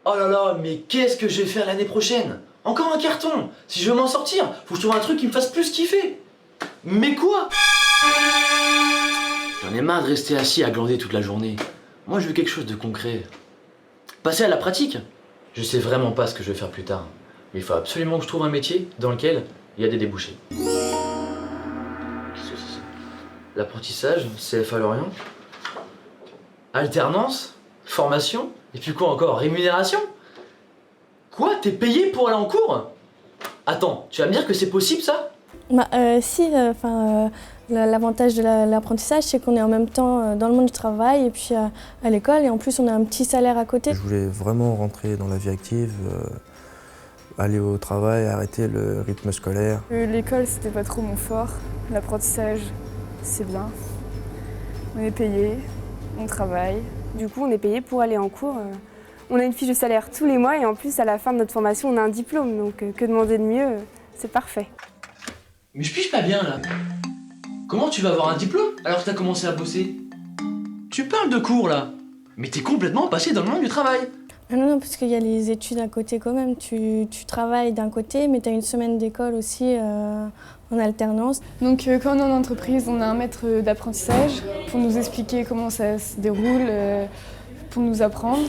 Oh là là, mais qu'est-ce que je vais faire l'année prochaine? Encore un carton! Si je veux m'en sortir, faut que je trouve un truc qui me fasse plus kiffer! Mais quoi? J'en ai marre de rester assis à glander toute la journée. Moi je veux quelque chose de concret. Passer à la pratique. Je sais vraiment pas ce que je vais faire plus tard. Mais il faut absolument que je trouve un métier dans lequel il y a des débouchés. Qu'est-ce que c'est ça? L'apprentissage, CFA Lorient. Alternance? Formation? Et puis quoi encore? Rémunération? Quoi? T'es payé pour aller en cours? Attends, tu vas me dire que c'est possible ça? Si, l'avantage de l'apprentissage, c'est qu'on est en même temps dans le monde du travail et puis à l'école, et en plus on a un petit salaire à côté. Je voulais vraiment rentrer dans la vie active, aller au travail, arrêter le rythme scolaire. L'école, c'était pas trop mon fort. L'apprentissage, c'est bien. On est payé, on travaille. Du coup, on est payé pour aller en cours. On a une fiche de salaire tous les mois et en plus, à la fin de notre formation, on a un diplôme. Donc, que demander de mieux, c'est parfait. Mais je pige pas bien là. Comment tu vas avoir un diplôme alors que t'as commencé à bosser? Tu parles de cours là. Mais t'es complètement passé dans le monde du travail. Non, parce qu'il y a les études à côté quand même. Tu travailles d'un côté, mais tu as une semaine d'école aussi en alternance. Donc quand on est en entreprise, on a un maître d'apprentissage pour nous expliquer comment ça se déroule, pour nous apprendre.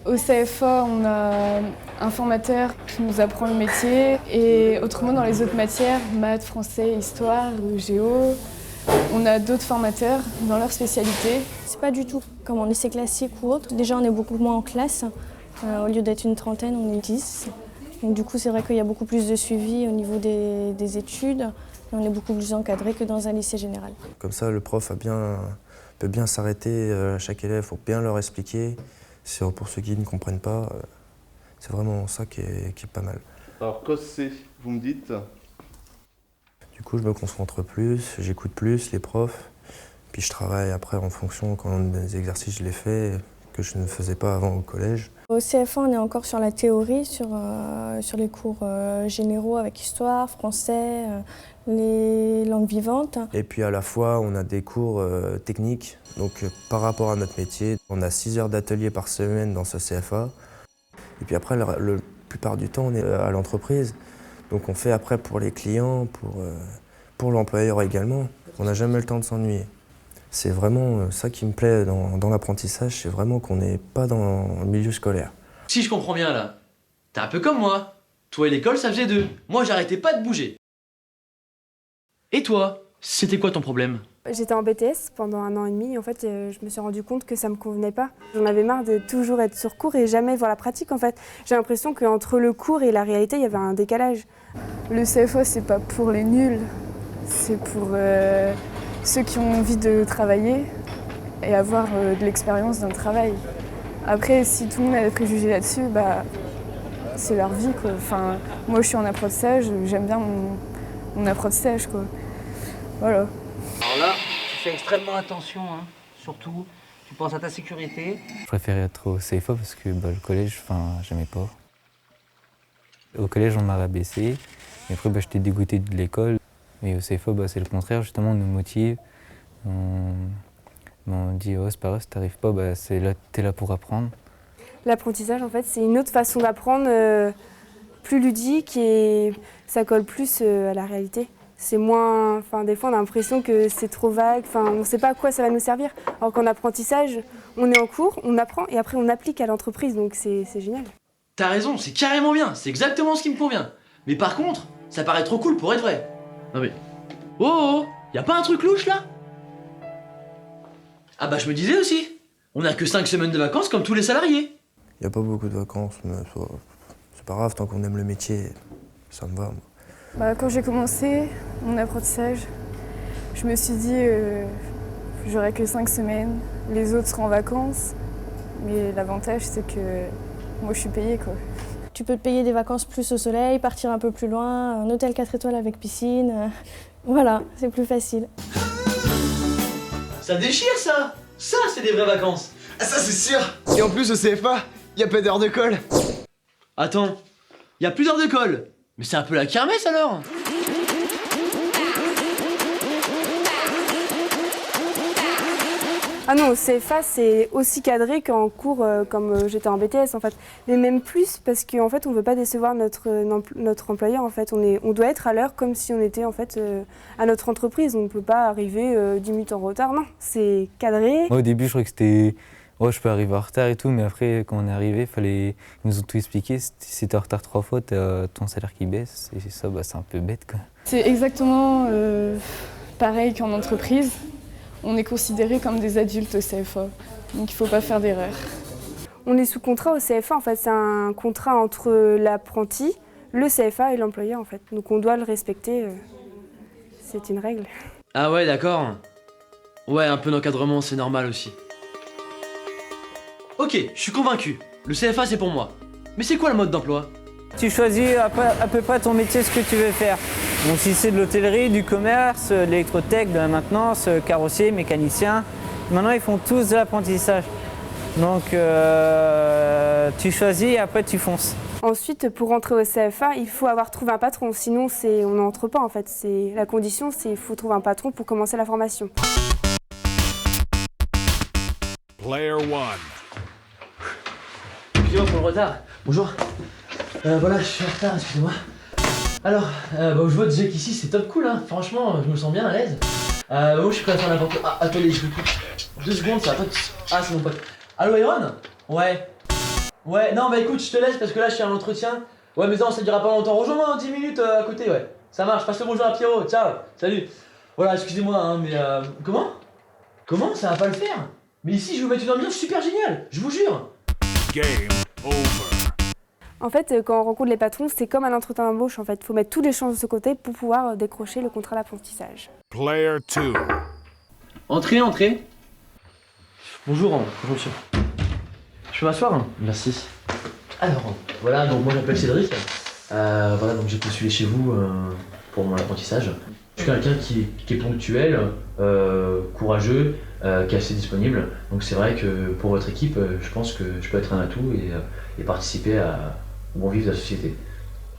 Au CFA, on a un formateur qui nous apprend le métier. Et autrement, dans les autres matières, maths, français, histoire, géo, on a d'autres formateurs dans leur spécialité. C'est pas du tout comme en lycée classique ou autre. Déjà, on est beaucoup moins en classe. Au lieu d'être une trentaine, on est 10. Donc, du coup, c'est vrai qu'il y a beaucoup plus de suivi au niveau des études. Et on est beaucoup plus encadré que dans un lycée général. Comme ça, le prof peut bien s'arrêter à chaque élève, il faut bien leur expliquer. Pour ceux qui ne comprennent pas, c'est vraiment ça qui est pas mal. Alors, qu'est-ce que c'est, vous me dites? Du coup, je me concentre plus, j'écoute plus les profs, puis je travaille après en fonction, quand des exercices je les fais, que je ne faisais pas avant au collège. Au CFA, on est encore sur la théorie, sur les cours généraux avec histoire, français, les langues vivantes. Et puis à la fois, on a des cours techniques, donc par rapport à notre métier. On a 6 heures d'atelier par semaine dans ce CFA. Et puis après, la plupart du temps, on est à l'entreprise. Donc on fait après pour les clients, pour l'employeur également. On n'a jamais le temps de s'ennuyer. C'est vraiment ça qui me plaît dans l'apprentissage, c'est vraiment qu'on n'est pas dans le milieu scolaire. Si je comprends bien là, t'es un peu comme moi. Toi et l'école, ça faisait deux. Moi, j'arrêtais pas de bouger. Et toi, c'était quoi ton problème? J'étais en BTS pendant 1 an et demi. En fait, je me suis rendu compte que ça me convenait pas. J'en avais marre de toujours être sur cours et jamais voir la pratique. En fait, j'ai l'impression qu'entre le cours et la réalité, il y avait un décalage. Le CFA, c'est pas pour les nuls, c'est pour ceux qui ont envie de travailler et avoir de l'expérience dans le travail. Après, si tout le monde a des préjugés là-dessus, c'est leur vie, quoi. Enfin, moi, je suis en apprentissage, j'aime bien mon apprentissage, quoi. Voilà. Alors là, tu fais extrêmement attention, hein. Surtout, tu penses à ta sécurité. Je préférais être au CFA parce que le collège, j'aimais pas. Au collège, on m'a rabaissé, et après, j'étais dégoûté de l'école. Et au CFA, c'est le contraire, justement, on nous motive. On dit, oh, c'est pas grave, si t'arrives pas, t'es là pour apprendre. L'apprentissage, en fait, c'est une autre façon d'apprendre, plus ludique et ça colle plus à la réalité. C'est moins, des fois, on a l'impression que c'est trop vague, on ne sait pas à quoi ça va nous servir. Alors qu'en apprentissage, on est en cours, on apprend et après on applique à l'entreprise, donc c'est génial. T'as raison, c'est carrément bien, c'est exactement ce qui me convient. Mais par contre, ça paraît trop cool pour être vrai. Non mais... Oh, y a pas un truc louche là? Ah je me disais aussi, on a que 5 semaines de vacances comme tous les salariés. Il n'y a pas beaucoup de vacances, mais c'est pas grave, tant qu'on aime le métier, ça me va. Quand j'ai commencé mon apprentissage, je me suis dit j'aurais que 5 semaines, les autres seront en vacances, mais l'avantage c'est que moi je suis payée, quoi. Tu peux te payer des vacances plus au soleil, partir un peu plus loin, un hôtel 4 étoiles avec piscine. Voilà, c'est plus facile. Ça déchire ça! Ça c'est des vraies vacances! Ah ça c'est sûr! Et en plus au CFA, y a pas d'heure de colle! Attends, y a plus d'heures de colle. Mais c'est un peu la kermesse alors. Ah non, au CFA, c'est aussi cadré qu'en cours comme j'étais en BTS en fait. Mais même plus parce qu'en fait, on ne veut pas décevoir notre employeur en fait. On doit être à l'heure comme si on était en fait à notre entreprise. On ne peut pas arriver 10 minutes en retard, non. C'est cadré. Moi, au début, je croyais que c'était... Oh, je peux arriver en retard et tout, mais après, quand on est arrivé, ils nous ont tout expliqué. Si t'es en retard 3 fois, t'as ton salaire qui baisse. Et ça, bah, c'est un peu bête, quoi. C'est exactement pareil qu'en entreprise. On est considérés comme des adultes au CFA, donc il ne faut pas faire d'erreur. On est sous contrat au CFA, en fait, c'est un contrat entre l'apprenti, le CFA et l'employeur en fait. Donc on doit le respecter, c'est une règle. Ah ouais, d'accord. Ouais, un peu d'encadrement, c'est normal aussi. Ok, je suis convaincu. Le CFA, c'est pour moi. Mais c'est quoi le mode d'emploi? Tu choisis à peu près ton métier, ce que tu veux faire. Donc si c'est de l'hôtellerie, du commerce, de l'électrotech, de la maintenance, carrossier, mécanicien, maintenant ils font tous de l'apprentissage. Donc tu choisis et après tu fonces. Ensuite, pour rentrer au CFA, il faut avoir trouvé un patron, sinon on n'entre pas en fait. La condition, c'est qu'il faut trouver un patron pour commencer la formation. Player 1. Excusez-moi pour le retard. Bonjour. Voilà, je suis en retard, excusez-moi. Alors, je vois déjà qu'ici c'est top cool, hein. Franchement, je me sens bien à l'aise. Bon, je suis prêt à faire n'importe quoi. Ah, attendez, je vous coupe. 2 secondes, ça va pas. Ah, c'est mon pote. Allô, Iron? Ouais. Ouais, non, bah écoute, je te laisse parce que là, je suis à un entretien. Ouais, mais non, ça durera pas longtemps. Rejoins-moi dans 10 minutes à côté, ouais. Ça marche, passe le bonjour à Pierrot. Ciao, salut. Voilà, excusez-moi, hein, mais comment? Comment? Ça va pas le faire? Mais ici, je vais vous mettre une ambiance super géniale, je vous jure. Game over. En fait, quand on rencontre les patrons, c'est comme un entretien d'embauche en fait. Il faut mettre toutes les chances de ce côté pour pouvoir décrocher le contrat d'apprentissage. Player 2. Entrez, entrez. Bonjour, bonjour monsieur. Je peux m'asseoir? Merci. Alors, voilà, donc moi j'appelle Cédric. Voilà, donc j'ai postulé chez vous pour mon apprentissage. Je suis quelqu'un qui est ponctuel, courageux, qui est assez disponible. Donc c'est vrai que pour votre équipe, je pense que je peux être un atout et participer au bon vivre de la société.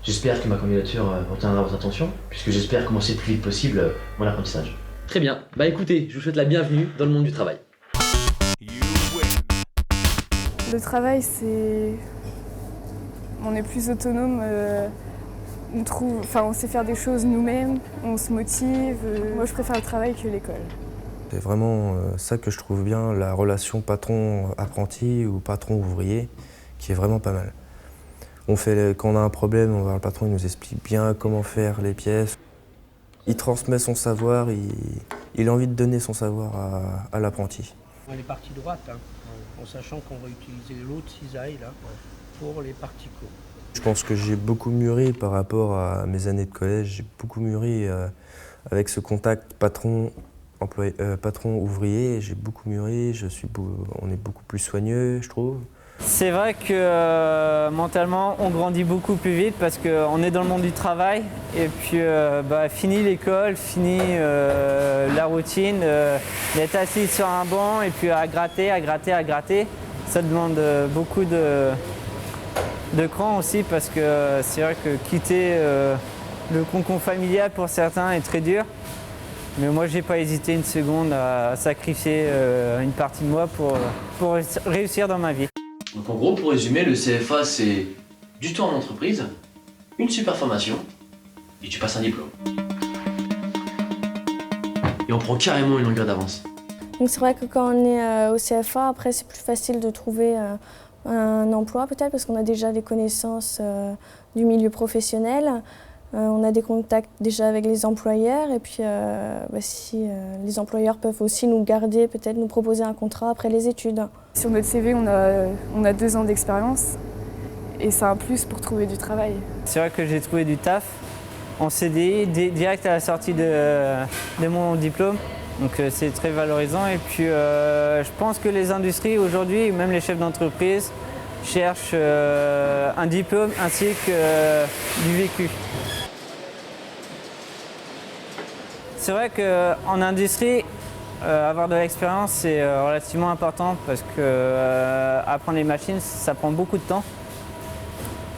J'espère que ma candidature retiendra votre attention, puisque j'espère commencer le plus vite possible mon apprentissage. Très bien, bah écoutez, je vous souhaite la bienvenue dans le monde du travail. You win. Le travail, c'est... On est plus autonome, on sait faire des choses nous-mêmes, on se motive. Moi, je préfère le travail que l'école. C'est vraiment ça que je trouve bien, la relation patron-apprenti ou patron-ouvrier, qui est vraiment pas mal. Quand on a un problème, on va voir le patron, il nous explique bien comment faire les pièces. Il transmet son savoir, il a envie de donner son savoir à l'apprenti. Les parties droites, hein, en sachant qu'on va utiliser l'autre cisaille là, pour les parties courtes. Je pense que j'ai beaucoup mûri par rapport à mes années de collège. J'ai beaucoup mûri avec ce contact patron-ouvrier. J'ai beaucoup mûri, on est beaucoup plus soigneux, je trouve. C'est vrai que mentalement, on grandit beaucoup plus vite parce qu'on est dans le monde du travail. Et puis, fini l'école, fini la routine, d'être assis sur un banc et puis à gratter. Ça demande beaucoup de cran aussi parce que c'est vrai que quitter le cocon familial pour certains est très dur. Mais moi, j'ai pas hésité une seconde à sacrifier une partie de moi pour réussir dans ma vie. Donc en gros, pour résumer, le CFA c'est du temps en entreprise, une super formation, et tu passes un diplôme. Et on prend carrément une longueur d'avance. Donc c'est vrai que quand on est au CFA, après c'est plus facile de trouver un emploi peut-être parce qu'on a déjà des connaissances du milieu professionnel. On a des contacts déjà avec les employeurs et puis si les employeurs peuvent aussi nous garder, peut-être nous proposer un contrat après les études. Sur notre CV, on a 2 ans d'expérience et c'est un plus pour trouver du travail. C'est vrai que j'ai trouvé du taf en CDI direct à la sortie de mon diplôme. Donc c'est très valorisant et puis je pense que les industries aujourd'hui, même les chefs d'entreprise, cherchent un diplôme ainsi que du vécu. C'est vrai qu'en industrie, avoir de l'expérience, c'est relativement important parce que apprendre les machines, ça prend beaucoup de temps.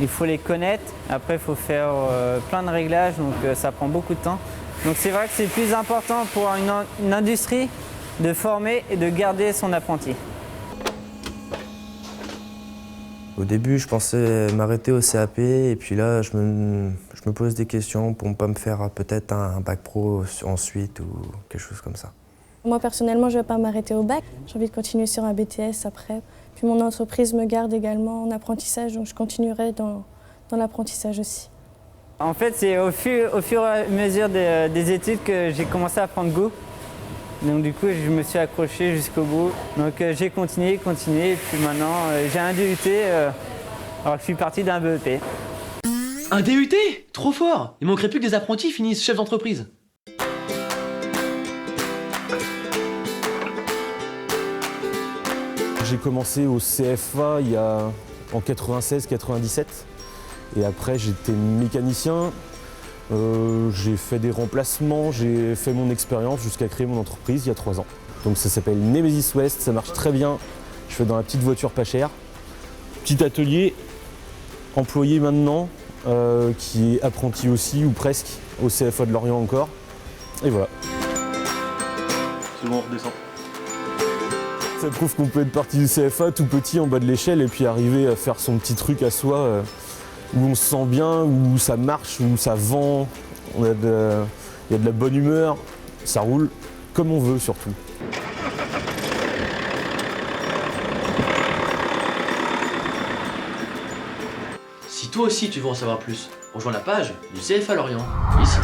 Il faut les connaître, après il faut faire plein de réglages, donc ça prend beaucoup de temps. Donc c'est vrai que c'est plus important pour une industrie de former et de garder son apprenti. Au début, je pensais m'arrêter au CAP et puis là, je me pose des questions pour ne pas me faire peut-être un bac pro ensuite ou quelque chose comme ça. Moi, personnellement, je ne vais pas m'arrêter au bac. J'ai envie de continuer sur un BTS après. Puis mon entreprise me garde également en apprentissage, donc je continuerai dans l'apprentissage aussi. En fait, c'est au fur et à mesure des études que j'ai commencé à prendre goût. Donc du coup, je me suis accroché jusqu'au bout. Donc j'ai continué, et puis maintenant, j'ai un DUT, alors que je suis parti d'un BEP. Un DUT? Trop fort! Il manquerait plus que des apprentis finissent chefs d'entreprise. J'ai commencé au CFA en 96-97 et après j'étais mécanicien, j'ai fait des remplacements, j'ai fait mon expérience jusqu'à créer mon entreprise il y a 3 ans. Donc ça s'appelle Nemesis West, ça marche très bien, je fais dans la petite voiture pas chère. Petit atelier, employé maintenant, qui est apprenti aussi ou presque au CFA de Lorient encore. Et voilà. C'est bon, on redescend. Ça prouve qu'on peut être parti du CFA tout petit en bas de l'échelle et puis arriver à faire son petit truc à soi où on se sent bien, où ça marche, où ça vend, il y a de la bonne humeur, ça roule comme on veut surtout. Si toi aussi tu veux en savoir plus, rejoins la page du CFA Lorient, ici.